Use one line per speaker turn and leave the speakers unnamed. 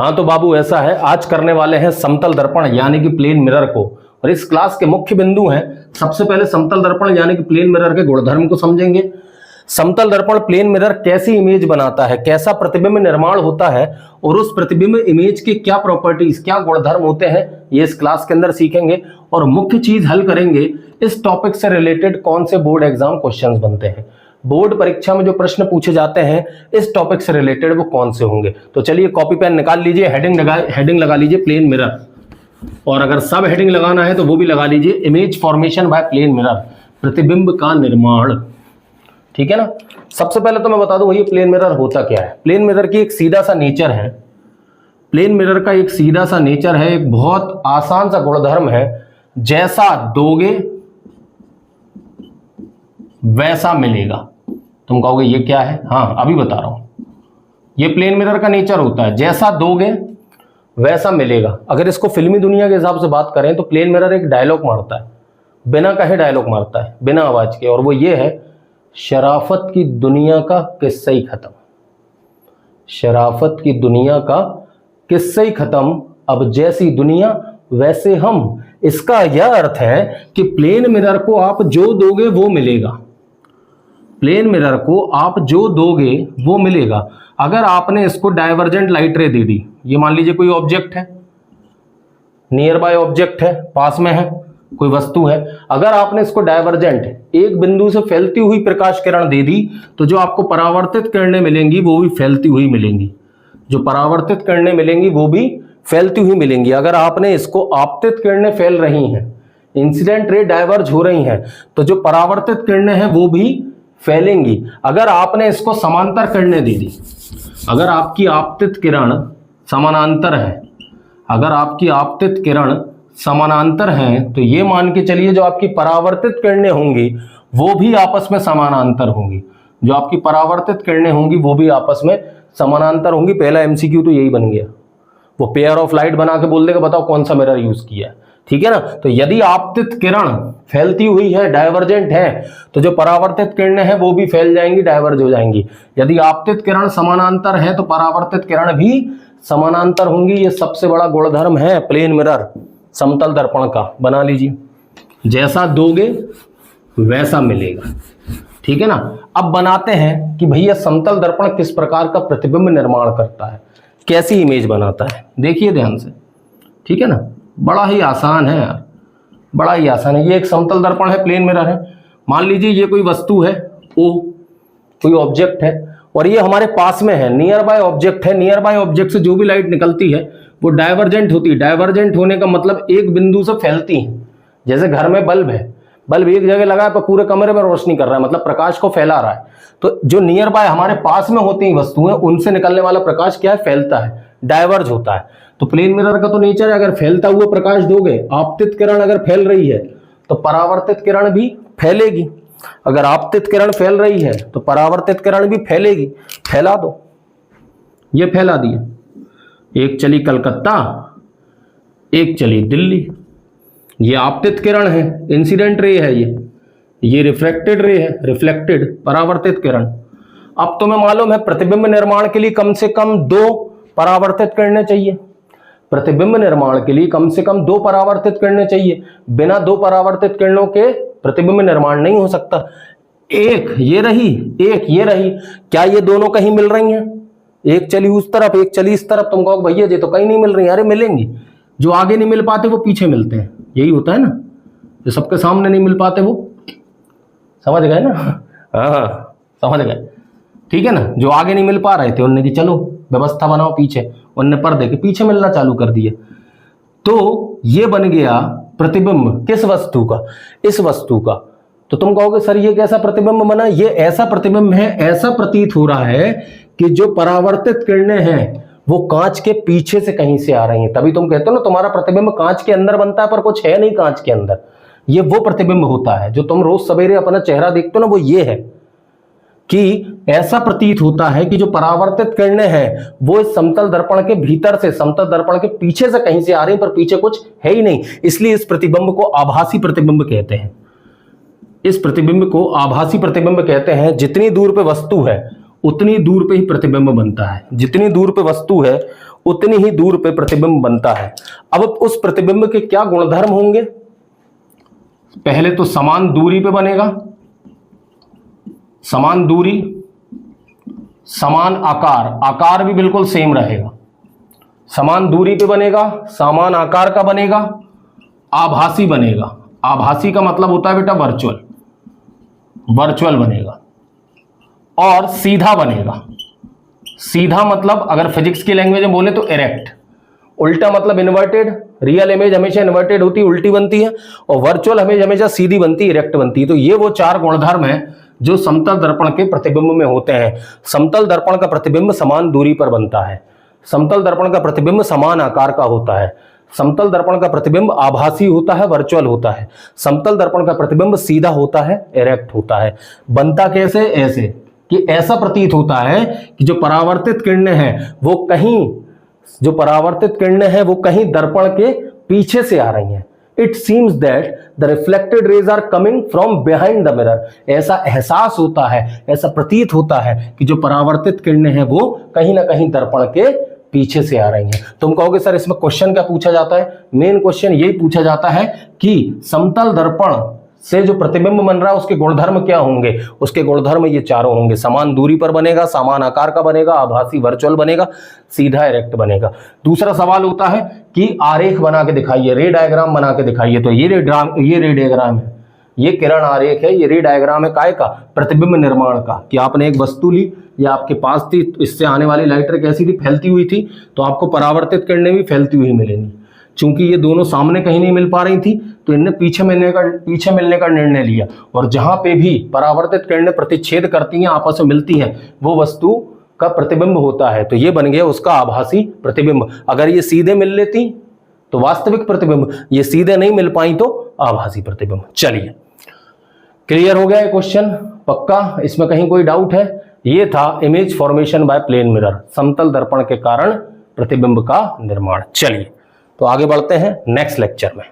हाँ तो बाबू ऐसा है, आज करने वाले हैं समतल दर्पण यानी कि प्लेन मिरर को, और इस क्लास के मुख्य बिंदु हैं। सबसे पहले समतल दर्पण यानी कि प्लेन मिरर के गुणधर्म को समझेंगे। समतल दर्पण प्लेन मिरर कैसी इमेज बनाता है, कैसा प्रतिबिंब निर्माण होता है, और उस प्रतिबिंब इमेज के क्या प्रॉपर्टीज, क्या गुणधर्म होते हैं, ये इस क्लास के अंदर सीखेंगे। और मुख्य चीज हल करेंगे, इस टॉपिक से रिलेटेड कौन से बोर्ड एग्जाम क्वेश्चंस बनते हैं, बोर्ड परीक्षा में जो प्रश्न पूछे जाते हैं इस टॉपिक से रिलेटेड वो कौन से होंगे। तो चलिए कॉपी पेन निकाल लीजिए, हेडिंग लगा लीजिए प्लेन मिरर, और अगर सब हेडिंग लगाना है तो वो भी लगा लीजिए image formation by plane mirror, प्रतिबिंब का निर्माण। ठीक है ना। सबसे पहले तो मैं बता दूं ये प्लेन मिरर होता क्या है। प्लेन मिरर की एक सीधा सा नेचर है, प्लेन मिरर का एक सीधा सा नेचर है, एक बहुत आसान सा गुणधर्म है, जैसा दोगे वैसा मिलेगा। तुम कहोगे ये क्या है, हाँ अभी बता रहा हूं। ये प्लेन मिरर का नेचर होता है, जैसा दोगे वैसा मिलेगा। अगर इसको फिल्मी दुनिया के हिसाब से बात करें तो प्लेन मिरर एक डायलॉग मारता है, बिना कहे डायलॉग मारता है, बिना आवाज के, और वो ये है, शराफत की दुनिया का किस्सा ही खत्म। शराफत की दुनिया का किस्सा ही खत्म, अब जैसी दुनिया वैसे हम। इसका यह अर्थ है कि प्लेन मिरर को आप जो दोगे वो मिलेगा, प्लेन मिरर को आप जो दोगे वो मिलेगा। अगर आपने इसको डाइवर्जेंट लाइट रे दे दी, ये मान लीजिए कोई ऑब्जेक्ट है, नियर बाय ऑब्जेक्ट है, पास में है, कोई वस्तु है, अगर आपने इसको डाइवर्जेंट एक बिंदु से फैलती हुई प्रकाश किरण दे दी तो जो आपको परावर्तित किरणें मिलेंगी वो भी फैलती हुई मिलेंगी, जो परावर्तित किरणें मिलेंगी वो भी फैलती हुई मिलेंगी। अगर आपने इसको आपतित किरणें फैल रही हैं, इंसिडेंट रे डाइवर्ज हो रही हैं, तो जो परावर्तित किरणें हैं वो भी फैलेंगी। अगर आपने इसको समांतर किरणें दे दी, अगर आपकी आपतित किरण समानांतर है, अगर आपकी आपतित किरण समानांतर हैं, तो ये मान के चलिए जो आपकी परावर्तित किरणें होंगी वो भी आपस में समानांतर होंगी, जो आपकी परावर्तित किरणें होंगी वो भी आपस में समानांतर होंगी। पहला एमसीक्यू तो यही बन गया, वो पेयर ऑफ लाइट बना के बोल देगा बताओ कौन सा मिरर यूज किया है। ठीक है ना। तो यदि आपतित किरण फैलती हुई है, डाइवर्जेंट है, तो जो परावर्तित किरणें हैं वो भी फैल जाएंगी, डाइवर्ज हो जाएंगी। यदि आपतित किरण समानांतर है तो परावर्तित किरण भी समानांतर होंगी। ये सबसे बड़ा गुणधर्म है प्लेन मिरर समतल दर्पण का, बना लीजिए, जैसा दोगे वैसा मिलेगा। ठीक है ना। अब बनाते हैं कि भैया समतल दर्पण किस प्रकार का प्रतिबिंब निर्माण करता है, कैसी इमेज बनाता है। देखिए ध्यान से, ठीक है ना, बड़ा ही आसान है यार, बड़ा ही आसान है। ये एक समतल दर्पण है, प्लेन मिरर है। मान लीजिए ये कोई वस्तु है, ओ कोई ऑब्जेक्ट है, और ये हमारे पास में है, नियर बाय ऑब्जेक्ट है। नियर बाय ऑब्जेक्ट से जो भी लाइट निकलती है वो डाइवर्जेंट होती है। डाइवर्जेंट होने का मतलब एक बिंदु से फैलती है। जैसे घर में बल्ब है, बल्ब एक जगह लगा है पर पूरे कमरे में रोशनी कर रहा है, मतलब प्रकाश को फैला रहा है। तो जो नियर बाय हमारे पास में होती हैं वस्तुएं, उनसे निकलने वाला प्रकाश क्या है, फैलता है, डाइवर्ज होता है। तो प्लेन मिरर का तो नेचर है, अगर फैलता हुआ प्रकाश दोगे, आपतित किरण अगर फैल रही है तो परावर्तित किरण भी फैलेगी। अगर आपतित किरण फैल रही है तो परावर्तित किरण भी फैलेगी। फैला दो, ये फैला दिया, एक चली कलकत्ता, एक चली दिल्ली। ये आपतित किरण है, इंसिडेंट रे है, ये रिफ्रैक्टेड रे है, रिफ्लेक्टेड परावर्तित किरण। अब तुम्हें मालूम है प्रतिबिंब निर्माण के लिए कम से कम 2 परावर्तित किरणें चाहिए। प्रतिबिंब निर्माण के लिए कम से कम 2 परावर्तित किरणें चाहिए। बिना 2 परावर्तित किरणों के प्रतिबिंब निर्माण नहीं हो सकता। एक ये रही, एक ये रही, क्या ये दोनों कहीं मिल रही हैं? एक चली उस तरफ, एक चली इस तरफ। तुम कहो भैया ये तो कहीं नहीं मिल रही। अरे मिलेंगी, जो आगे नहीं मिल पाते वो पीछे मिलते हैं, यही होता है ना। जो सबके सामने नहीं मिल पाते वो, समझ गए ना, हाँ समझ गए। ठीक है ना। जो आगे नहीं मिल पा रहे थे उनने कि चलो व्यवस्था बनाओ पीछे, उनने पर्दे के पीछे मिलना चालू कर दिए। तो ये बन गया प्रतिबिंब किस वस्तु का, इस वस्तु का। तो तुम कहोगे सर ये कैसा प्रतिबिंब बना? ये ऐसा प्रतिबिंब है, ऐसा प्रतीत हो रहा है कि जो परावर्तित किरणें हैं वो कांच के पीछे से कहीं से आ रही हैं। तभी तुम कहते हो ना तुम्हारा प्रतिबिंब कांच के अंदर बनता है, पर कुछ है नहीं कांच के अंदर। ये वो प्रतिबिंब होता है जो तुम रोज सवेरे अपना चेहरा देखते हो ना, वो ये है कि ऐसा प्रतीत होता है कि जो परावर्तित किरणें हैं वो इस समतल दर्पण के भीतर से, समतल दर्पण के पीछे से कहीं से आ रही हैं, पर पीछे कुछ है ही नहीं। इसलिए इस प्रतिबिंब को आभासी प्रतिबिंब कहते हैं। इस प्रतिबिंब को आभासी प्रतिबिंब कहते हैं। जितनी दूर पे वस्तु है उतनी दूर पे ही प्रतिबिंब बनता है। जितनी दूर पे वस्तु है उतनी ही दूर पे प्रतिबिंब बनता है। अब उस प्रतिबिंब के क्या गुणधर्म होंगे? पहले तो समान दूरी पे बनेगा, समान दूरी, समान आकार, आकार भी बिल्कुल सेम रहेगा, समान दूरी पे बनेगा, समान आकार का बनेगा, आभासी बनेगा। आभासी का मतलब होता है बेटा वर्चुअल, वर्चुअल बनेगा, और सीधा बनेगा। सीधा मतलब अगर फिजिक्स की लैंग्वेज में बोले तो इरेक्ट, उल्टा मतलब इन्वर्टेड। रियल इमेज हमेशा इन्वर्टेड होती है, उल्टी बनती है, और वर्चुअल इमेज हमेशा सीधी बनती है, इरेक्ट बनती है। तो ये वो चार गुणधर्म हैं जो समतल दर्पण के प्रतिबिंब में होते हैं। समतल दर्पण का प्रतिबिंब समान दूरी पर बनता है, समतल दर्पण का प्रतिबिंब समान आकार का होता है, समतल दर्पण का प्रतिबिंब आभासी होता है, वर्चुअल होता है, समतल दर्पण का प्रतिबिंब सीधा होता है, इरेक्ट होता है। बनता कैसे? ऐसे कि ऐसा प्रतीत होता है कि जो परावर्तित किरणें हैं वो कहीं, जो परावर्तित किरणें हैं वो कहीं दर्पण के पीछे से आ रही हैं। It seems that the reflected rays are coming from behind the mirror. ऐसा एहसास होता है, ऐसा प्रतीत होता है कि जो परावर्तित किरणें हैं वो कहीं ना कहीं दर्पण के पीछे से आ रही हैं। तुम कहोगे सर इसमें क्वेश्चन क्या पूछा जाता है? मेन क्वेश्चन यही पूछा जाता है कि समतल दर्पण से जो प्रतिबिंब बन रहा है उसके गुणधर्म क्या होंगे? उसके गुणधर्म ये चारों होंगे, समान दूरी पर बनेगा, समान आकार का बनेगा, आभासी वर्चुअल बनेगा, सीधा इरेक्ट बनेगा। दूसरा सवाल होता है कि आरेख बना के दिखाइए, रे डायग्राम बना के दिखाइए। तो ये रे डायग्राम है, ये किरण आरेख है, ये रे डायग्राम है काय का? प्रतिबिंब निर्माण का। कि आपने एक वस्तु ली, ये आपके पास थी, इससे आने वाली लाइट रे कैसी थी? फैलती हुई थी, तो आपको परावर्तित किरणें भी फैलती हुई मिलेंगी। चूंकि ये दोनों सामने कहीं नहीं मिल पा रही थी तो इनने पीछे मिलने का निर्णय लिया, और जहां पे भी परावर्तित किरणें प्रतिच्छेद करती हैं, आपस में मिलती हैं, वो वस्तु का प्रतिबिंब होता है। तो ये बन गया उसका आभासी प्रतिबिंब। अगर ये सीधे मिल लेती तो वास्तविक प्रतिबिंब, ये सीधे नहीं मिल पाई तो आभासी प्रतिबिंब। चलिए, क्लियर हो गया ये क्वेश्चन? पक्का? इसमें कहीं कोई डाउट है? ये था image formation by plane mirror, समतल दर्पण के कारण प्रतिबिंब का निर्माण। चलिए तो आगे बढ़ते हैं नेक्स्ट लेक्चर में।